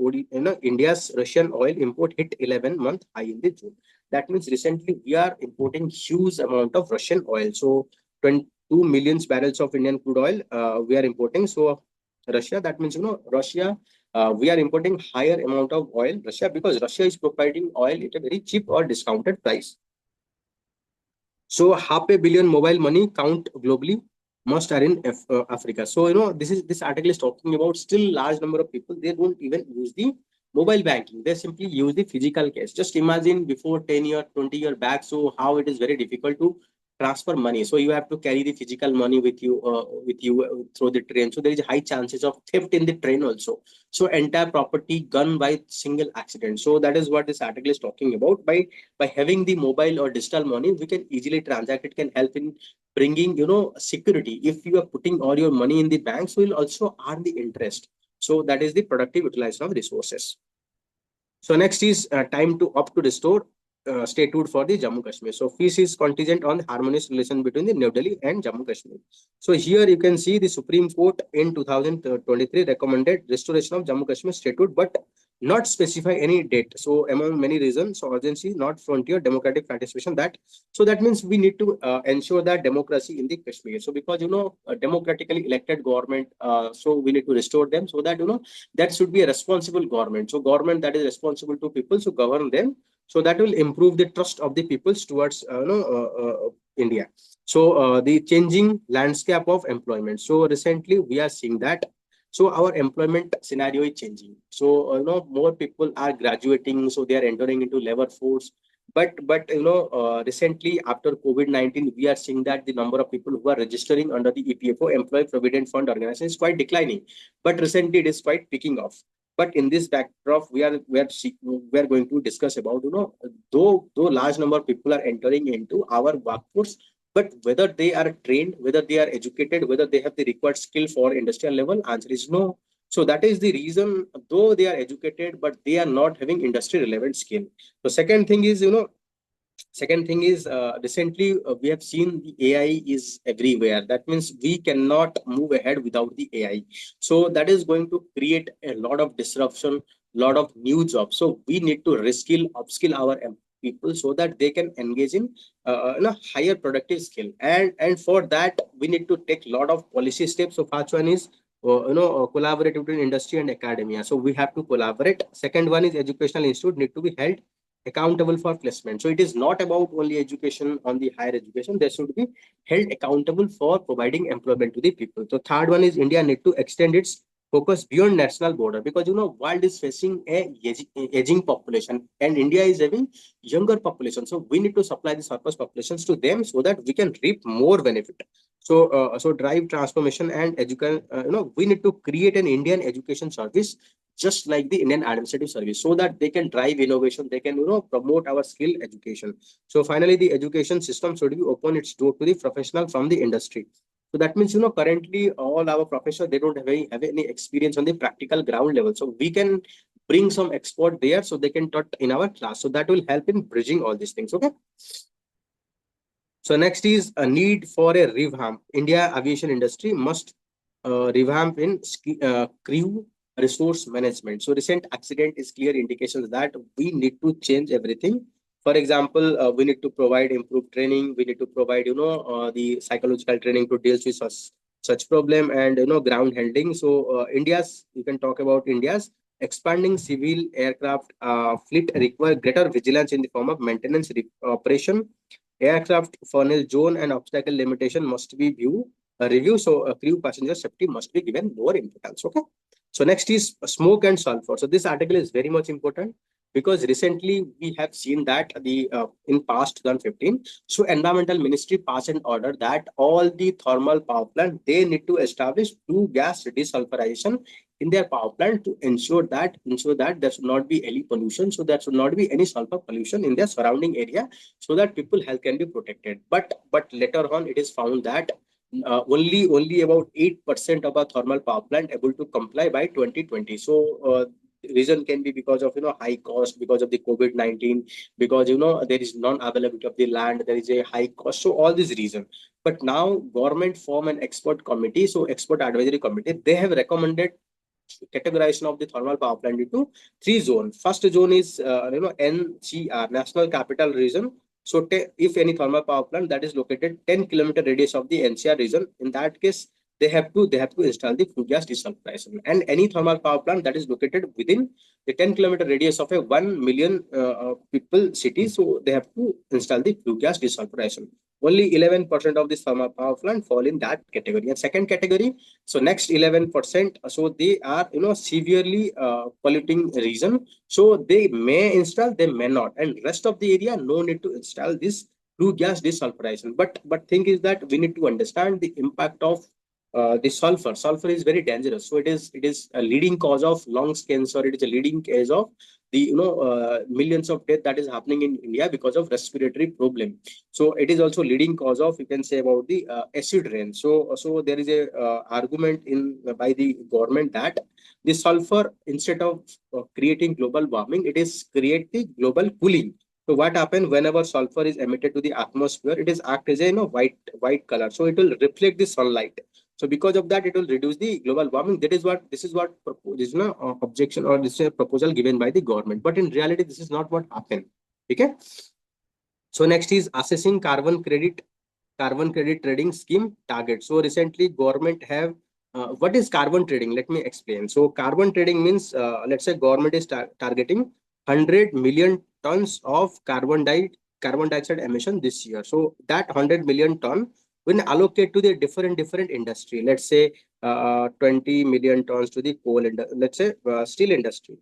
India's Russian oil import hit 11-month high in the June. That means recently we are importing huge amount of Russian oil. So 22 million barrels of Indian crude oil we are importing. So Russia, that means Russia, we are importing higher amount of oil Russia, because Russia is providing oil at a very cheap or discounted price. So $500 million mobile money count globally, most are in Africa. So this article is talking about still large number of people, they don't even use the mobile banking, they simply use the physical cash. Just imagine before 10-year 20-year back, so how it is very difficult to transfer money. So you have to carry the physical money with you through the train. So there is high chances of theft in the train also. So entire property gone by single accident. So that is what this article is talking about. By having the mobile or digital money, we can easily transact. It can help in bringing security. If you are putting all your money in the bank, so you'll also earn the interest. So that is the productive utilization of resources. So next is time to opt to restore statehood for the Jammu Kashmir. So peace is contingent on harmonious relation between the New Delhi and Jammu Kashmir. So here you can see the Supreme Court in 2023 recommended restoration of Jammu Kashmir statehood, but not specify any date. So among many reasons, so urgency, not frontier, democratic participation. That means we need to ensure that democracy in the Kashmir. So because a democratically elected government, so we need to restore them, so that that should be a responsible government. So government that is responsible to people, so govern them. So that will improve the trust of the peoples towards India. So the changing landscape of employment. So recently we are seeing that. So our employment scenario is changing. So more people are graduating, so they are entering into labor force. But recently after COVID-19, we are seeing that the number of people who are registering under the EPFO, Employee Provident Fund Organization, is quite declining. But recently it is quite picking off. But in this backdrop, we are going to discuss about, though large number of people are entering into our workforce, but whether they are trained, whether they are educated, whether they have the required skill for industrial level, answer is no. So that is the reason, though they are educated, but they are not having industry relevant skill. So second thing is, recently we have seen the AI is everywhere. That means we cannot move ahead without the AI. So that is going to create a lot of disruption, lot of new jobs. So we need to reskill, upskill our people so that they can engage in a higher productive skill. And for that we need to take a lot of policy steps. So first one is collaborate between industry and academia. So we have to collaborate. Second one is educational institute need to be held accountable for placement. So it is not about only education on the higher education. They should be held accountable for providing employment to the people. So third one is India need to extend its focus beyond national border, because world is facing a aging population and India is having younger population. So we need to supply the surplus populations to them so that we can reap more benefit. So drive transformation and education. We need to create an Indian education service just like the Indian administrative service, so that they can drive innovation, they can promote our skill education. So finally, the education system should be open its door to the professional from the industry. So that means currently all our professors, they don't have any experience on the practical ground level. So we can bring some expert there so they can taught in our class. So that will help in bridging all these things. Okay. So next is a need for a revamp. India aviation industry must revamp in crew resource management. So recent accident is clear indications that we need to change everything. For example, we need to provide improved training. We need to provide, the psychological training to deal with such problem, and ground handling. So India's, you can talk about India's expanding civil aircraft fleet require greater vigilance in the form of maintenance operation. Aircraft funnel zone and obstacle limitation must be review. So crew passenger safety must be given more importance. Okay. So next is smoke and sulfur. So this article is very much important because recently we have seen that the in past 2015, so environmental ministry passed an order that all the thermal power plant, they need to establish flue gas desulfurization in their power plant to ensure that there should not be any pollution, so there should not be any sulfur pollution in their surrounding area, so that people health can be protected. But later on it is found that only about 8% of our thermal power plant able to comply by 2020. So reason can be because of high cost, because of the COVID-19, because there is non-availability of the land, there is a high cost. So all these reasons. But now government form an expert committee, so expert advisory committee, they have recommended categorization of the thermal power plant into three zones. First zone is NCR, National Capital Region. So if any thermal power plant that is located 10-kilometer radius of the NCR region, in that case they have to install the flue gas desulfurization. And any thermal power plant that is located within the 10-kilometer radius of a 1 million people city, so they have to install the flue gas desulfurization. Only 11% of this thermal power plant fall in that category. And second category, so next 11%, so they are severely polluting region. So they may install, they may not, and rest of the area no need to install this flue gas desulfurization. But thing is that we need to understand the impact of the sulfur. Sulfur is very dangerous. So it is a leading cause of lungs cancer. It is a leading cause of the millions of death that is happening in India because of respiratory problem. So it is also leading cause of, you can say, about the acid rain. So there is a argument in by the government that the sulfur, instead of creating global warming, it is create the global cooling. So what happens whenever sulfur is emitted to the atmosphere, it is act as a white color. So it will reflect the sunlight. So because of that, it will reduce the global warming. This is what this is objection, or this is a proposal given by the government. But in reality, this is not what happened. Okay. So next is assessing carbon credit trading scheme target. So recently government have what is carbon trading? Let me explain. So carbon trading means let's say government is targeting 100 million tons of carbon dioxide emission this year. So that 100 million ton when allocate to the different industry. Let's say 20 million tons to the let's say steel industry.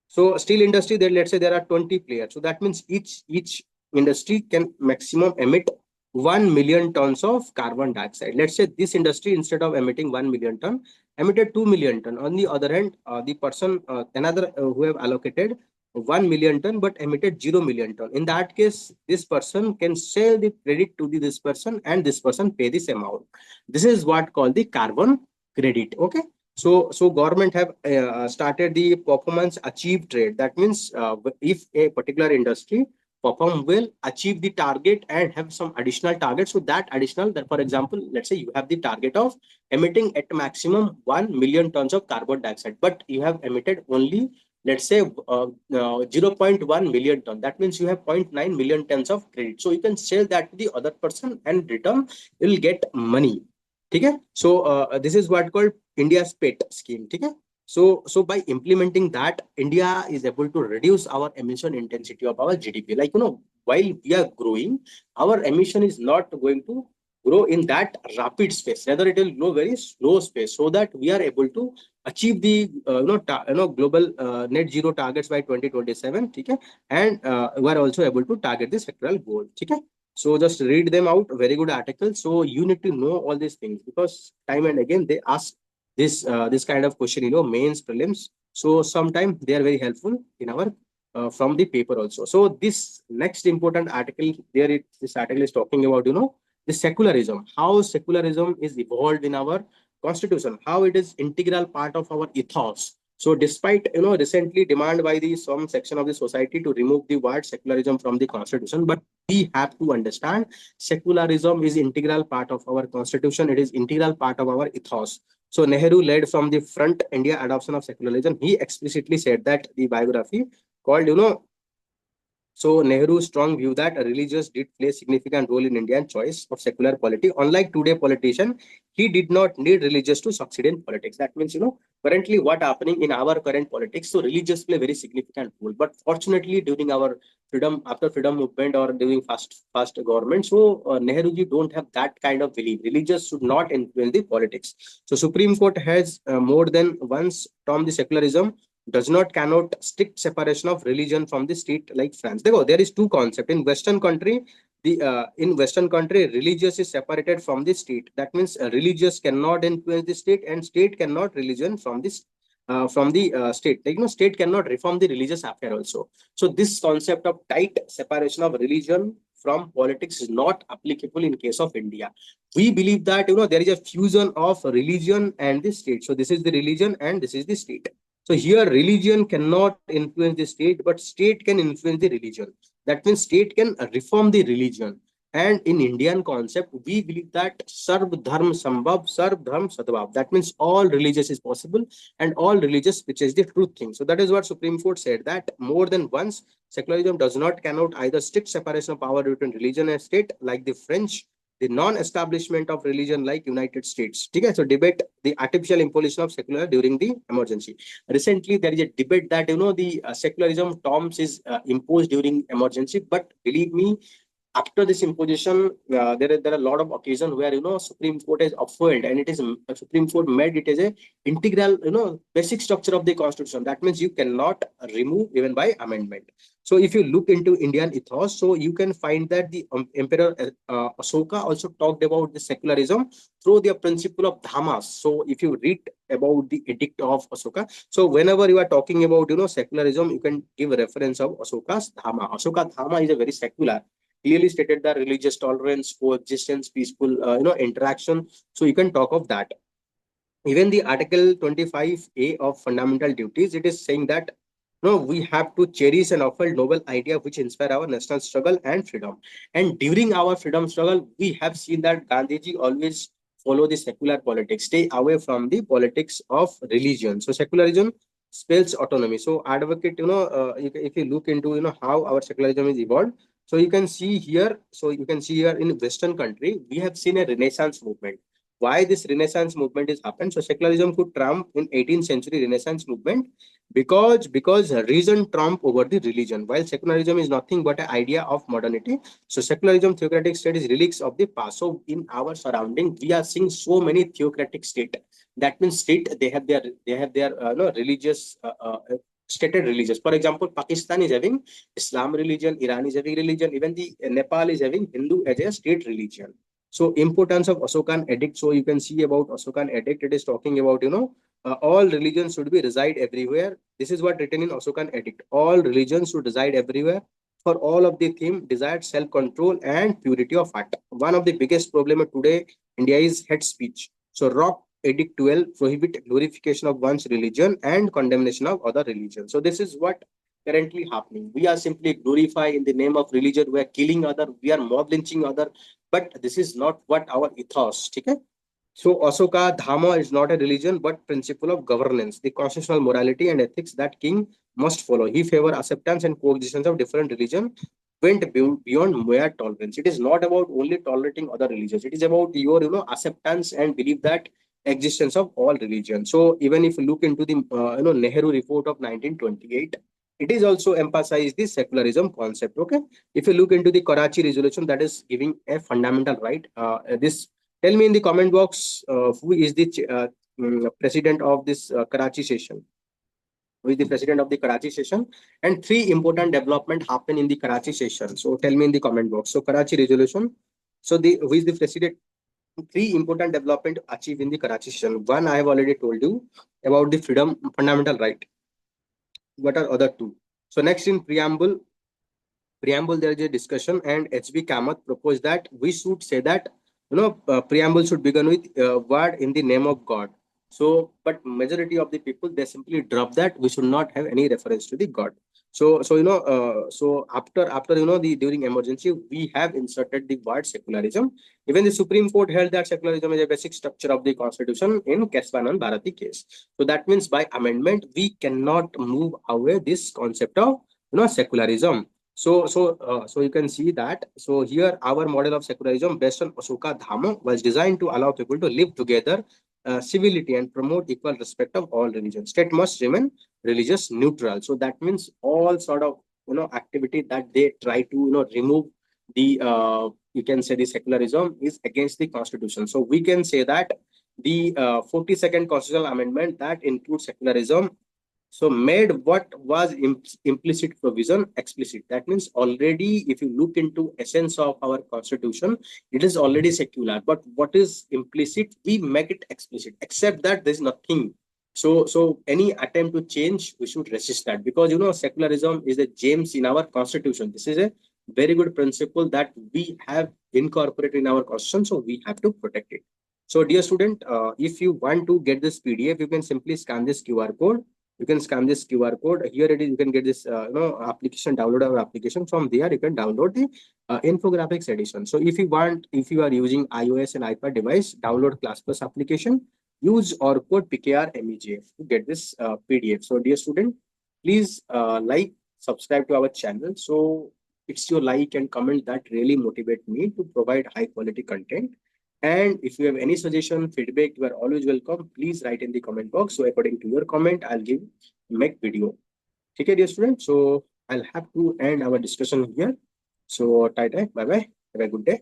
So steel industry, then let's say there are 20 players. So that means each industry can maximum emit 1 million tons of carbon dioxide. Let's say this industry, instead of emitting 1 million ton, emitted 2 million ton. On the other hand, the person, another who have allocated 1 million ton but emitted 0 million ton. In that case, this person can sell the credit to this person and this person pay this amount. This is what called the carbon credit. Okay. So government have started the performance achieved trade. That means if a particular industry perform well, achieve the target and have some additional target. So that additional, that for example, let's say you have the target of emitting at maximum 1 million tons of carbon dioxide, but you have emitted only, let's say 0.1 million ton. That means you have 0.9 million tons of credit. So you can sell that to the other person and return, you'll get money. Okay. So this is what called India's PET scheme. Okay. So by implementing that, India is able to reduce our emission intensity of our GDP. Like, while we are growing, our emission is not going to grow in that rapid space. Rather, it will grow very slow space, so that we are able to achieve the global net zero targets by 2027. Okay, and we are also able to target the sectoral goal. Okay. So just read them out. Very good article. So you need to know all these things, because time and again they ask this kind of question, mains, prelims. So sometimes they are very helpful in our from the paper also. So this next important article there, this article is talking about the secularism, how secularism is evolved in our constitution, how it is integral part of our ethos. So despite recently demand by the some section of the society to remove the word secularism from the constitution, but we have to understand secularism is integral part of our constitution. It is integral part of our ethos. So Nehru led from the front India adoption of secularism. He explicitly said that the biography called, so Nehru's strong view that religious did play a significant role in Indian choice of secular polity. Unlike today politician, he did not need religious to succeed in politics. That means, currently what happening in our current politics, so religious play very significant role. But fortunately, during our freedom, after freedom movement or during fast government, so Nehruji don't have that kind of belief. Religious should not influence the politics. So Supreme Court has more than once termed the secularism does not cannot strict separation of religion from the state like France. There is two concept in Western country. In Western country, religious is separated from the state. That means religious cannot influence the state, and state cannot religion from this from the state. Like, state cannot reform the religious affair also. So this concept of tight separation of religion from politics is not applicable in case of India. We believe that there is a fusion of religion and the state. So this is the religion and this is the state. So here religion cannot influence the state, but state can influence the religion. That means state can reform the religion. And in Indian concept, we believe that Sarv Dharm Sambhav, Sarv Dharm Sadbhav. That means all religious is possible and all religious which is the truth thing. So that is what Supreme Court said, that more than once, secularism does not cannot either strict separation of power between religion and state like the French, the non-establishment of religion like United States. Okay? So debate the artificial imposition of secular during the emergency. Recently, there is a debate that the secularism terms is imposed during emergency, but believe me, after this imposition, there are a lot of occasions where Supreme Court has upheld, and it is Supreme Court made it as a integral basic structure of the constitution. That means you cannot remove even by amendment. So if you look into Indian ethos, so you can find that the Emperor Ashoka also talked about the secularism through the principle of dhammas. So if you read about the edict of Ashoka, so whenever you are talking about secularism, you can give a reference of Ashoka's dhamma. Ashoka dhamma is a very secular, clearly stated that religious tolerance, coexistence, peaceful interaction. So you can talk of that. Even the Article 25A of Fundamental Duties, it is saying that we have to cherish and offer noble idea which inspire our national struggle and freedom. And during our freedom struggle, we have seen that Gandhiji always follow the secular politics, stay away from the politics of religion. So secularism spells autonomy. So advocate, if you look into how our secularism is evolved, so you can see here. So you can see here in Western country, we have seen a Renaissance movement. Why this Renaissance movement is happened? So secularism could trump in 18th century Renaissance movement because reason trump over the religion, while secularism is nothing but an idea of modernity. So secularism, theocratic state is relics of the past. So in our surrounding, we are seeing so many theocratic state. That means state they have their religious stated religions. For example, Pakistan is having Islam religion, Iran is having religion, even the Nepal is having Hindu as a state religion. So importance of Asokan edict. So you can see about Asokan edict. It is talking about, all religions should be reside everywhere. This is what written in Asokan edict. All religions should reside everywhere. For all of the theme, desired self-control and purity of heart. One of the biggest problem today India is hate speech. So Rock Edict 12 prohibit glorification of one's religion and condemnation of other religions. So this is what currently happening. We are simply glorify in the name of religion. We are killing other. We are mob lynching other. But this is not what our ethos. Okay? So Asoka Dharma is not a religion but principle of governance, the constitutional morality and ethics that king must follow. He favor acceptance and coexistence of different religion went beyond mere tolerance. It is not about only tolerating other religions. It is about your acceptance and belief that existence of all religions. So even if you look into the Nehru report of 1928, it is also emphasized the secularism concept. Okay, if you look into the Karachi resolution, that is giving a fundamental right. This Tell me in the comment box who is the president of this Karachi session. Who is the president of the Karachi session? And three important development happen in the Karachi session. So tell me in the comment box. So Karachi resolution. So the who is the president? Three important development achieved in the Karachi session. One I have already told you about the freedom fundamental right. What are other two? So next in preamble there is a discussion, and HB Kamath proposed that we should say that preamble should begin with word in the name of God. So but majority of the people, they simply drop that we should not have any reference to the God. So after the during emergency we have inserted the word secularism. Even the Supreme Court held that secularism is a basic structure of the constitution in Keswanan Bharati case. So that means by amendment we cannot move away this concept of secularism. So you can see that. So here our model of secularism based on Asoka Dhamma was designed to allow people to live together, civility, and promote equal respect of all religions. State must remain religious neutral. So that means all sort of activity that they try to remove the you can say the secularism is against the constitution. So we can say that the 42nd constitutional amendment that includes secularism so made what was implicit provision explicit. That means already if you look into essence of our constitution, it is already secular. But what is implicit, we make it explicit. Except that there is nothing. So any attempt to change, we should resist that, because secularism is a gems in our constitution. This is a very good principle that we have incorporated in our constitution. So we have to protect it. So dear student, if you want to get this PDF, you can simply scan this QR code. You can scan this QR code. Here it is. You can get this application, download our application. From there you can download the Infographics edition. So if you are using iOS and iPad device, download Class Plus application, use our code PKRMEJF to get this PDF. So dear student, please like, subscribe to our channel. So it's your like and comment that really motivate me to provide high quality content. And if you have any suggestion, feedback, you are always welcome. Please write in the comment box. So according to your comment, I'll make video. Okay, dear students. So I'll have to end our discussion here. So bye bye. Have a good day.